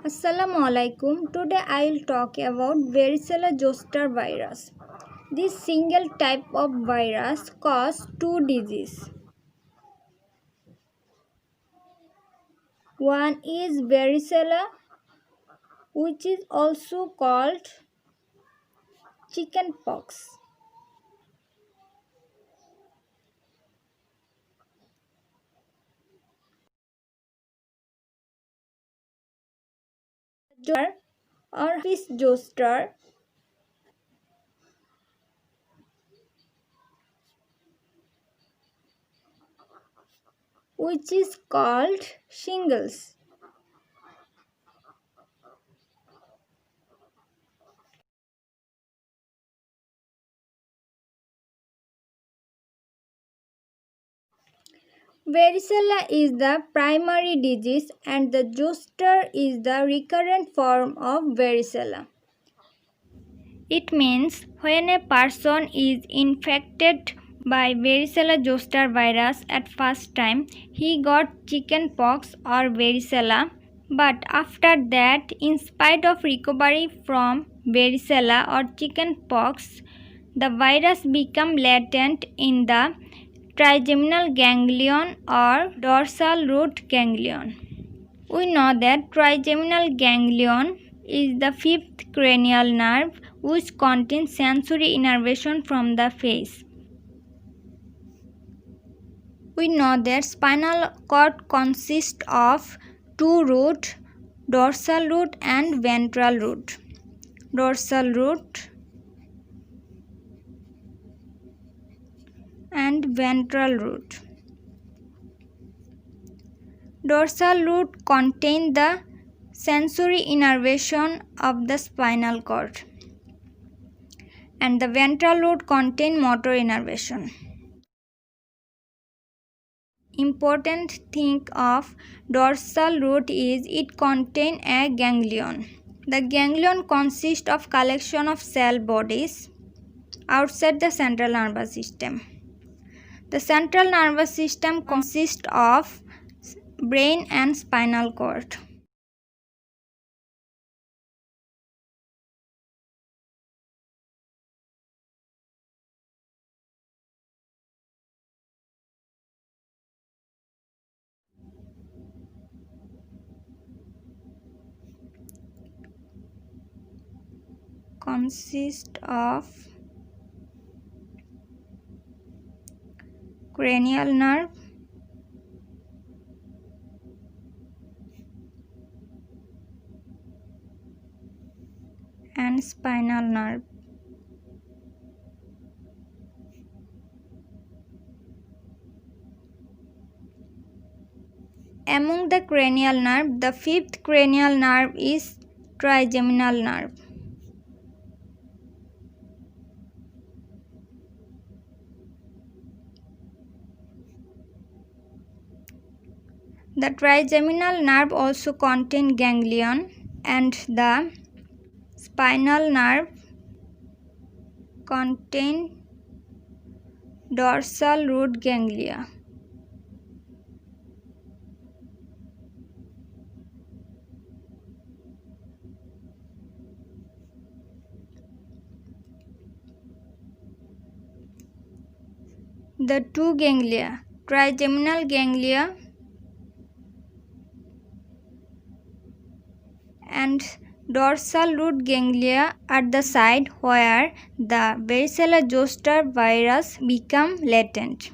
Assalamualaikum. Today I will talk about varicella zoster virus. This single type of virus causes two diseases. One is varicella, which is also called chickenpox. Or herpes zoster, which is called shingles. Varicella is the primary disease and the zoster is the recurrent form of varicella. It means when a person is infected by varicella zoster virus at first time, he got chickenpox or varicella, but after that, in spite of recovery from varicella or chickenpox, the virus become latent in the trigeminal ganglion or dorsal root ganglion. We know that trigeminal ganglion is the fifth cranial nerve which contains sensory innervation from the face. We know that spinal cord consists of two roots, dorsal root and ventral root. Dorsal root and ventral root. Dorsal root contain the sensory innervation of the spinal cord and the ventral root contain motor innervation. Important thing of dorsal root is it contain a ganglion. The ganglion consists of collection of cell bodies outside the central nervous system. The central nervous system consists of brain and spinal cord. Consist of cranial nerve, and spinal nerve. Among the cranial nerve, the fifth cranial nerve is trigeminal nerve. The trigeminal nerve also contain ganglion and the spinal nerve contain dorsal root ganglia. The two ganglia, trigeminal ganglia and dorsal root ganglia at the side where the varicella zoster virus become latent.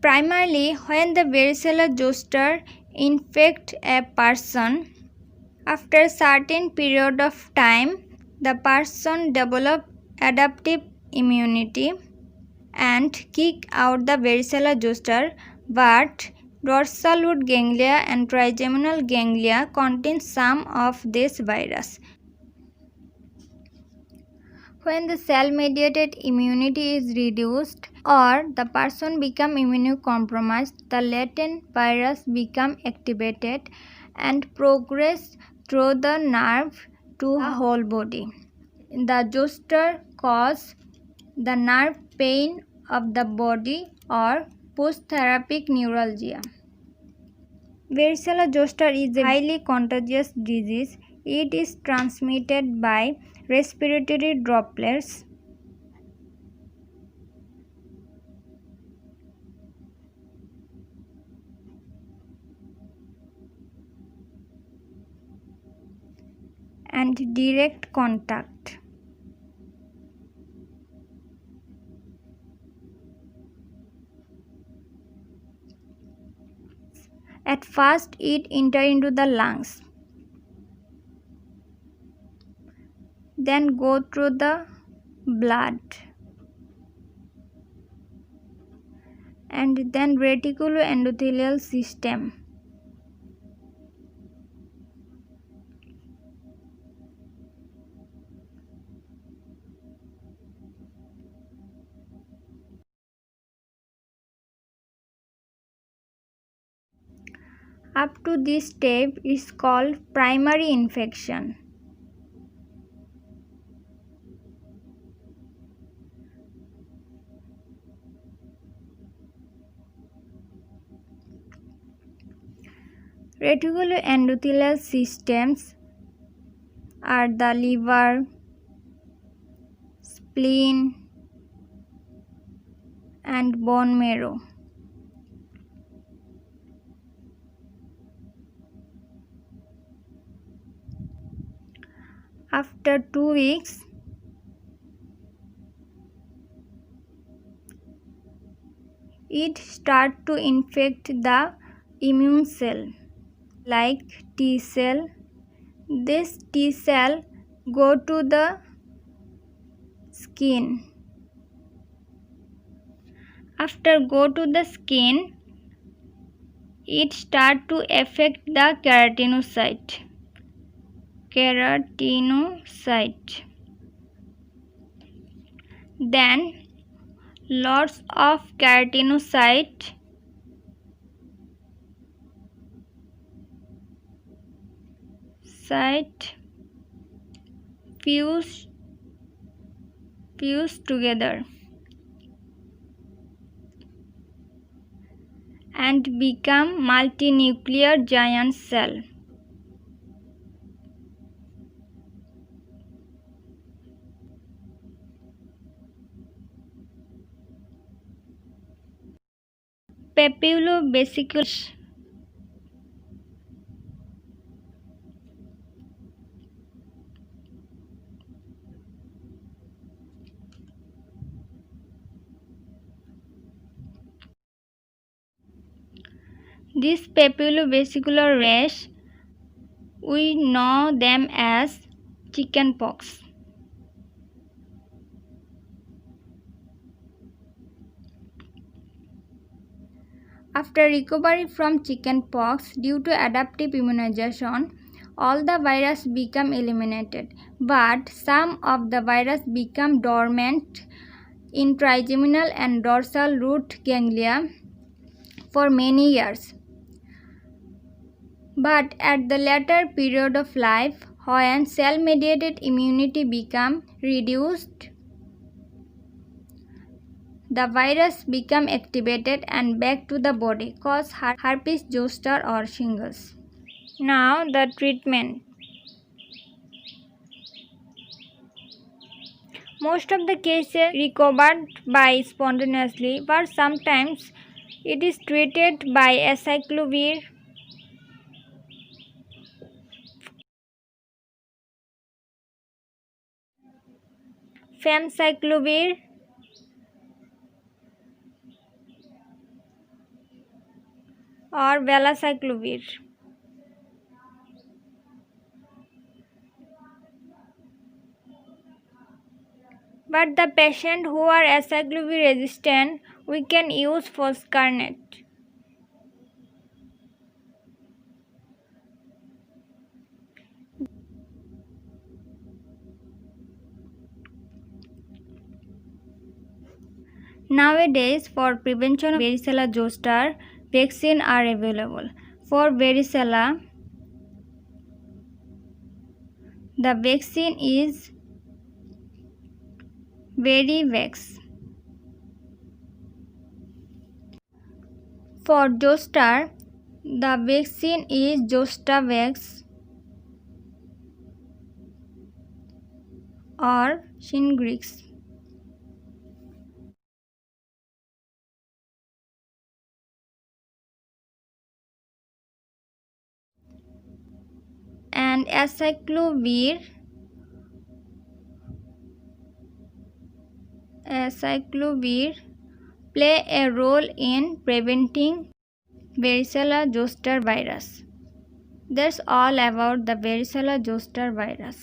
Primarily, when the varicella zoster infect a person, after a certain period of time, the person develop adaptive immunity and kick out the varicella zoster, but dorsal root ganglia and trigeminal ganglia contain some of this virus. When the cell-mediated immunity is reduced or the person become immunocompromised, the latent virus become activated and progress through the nerve to the whole body. The zoster cause the nerve pain of the body or post-therapeutic neuralgia. Varicella zoster is a highly contagious disease. It is transmitted by respiratory droplets. And direct contact. At first, it enters into the lungs, then go through the blood, and then reticuloendothelial system. Up to this step is called primary infection. Reticuloendothelial systems are the liver, spleen, and bone marrow. After 2 weeks, it starts to infect the immune cell like T cell. This T cell go to the skin. After go to the skin, it start to affect the keratinocyte. Then lots of keratinocyte fuse together and become multinuclear giant cell. Papillobacillus. This papillobacillar rash, we know them as chickenpox. After recovery from chickenpox due to adaptive immunization, all the virus become eliminated, but some of the virus become dormant in trigeminal and dorsal root ganglia for many years. But at the later period of life, when cell-mediated immunity becomes reduced, the virus become activated and back to the body, cause herpes zoster or shingles. Now the treatment. Most of the cases recovered by spontaneously, but sometimes it is treated by acyclovir, famciclovir, or valacyclovir. But the patients who are acyclovir resistant, we can use foscarnet. Nowadays, for prevention of varicella zoster, vaccines are available. For varicella, the vaccine is Varivax. For zoster, The vaccine is Zostavax or Shingrix. And acyclovir play a role in preventing varicella zoster virus. That's all about the varicella zoster virus.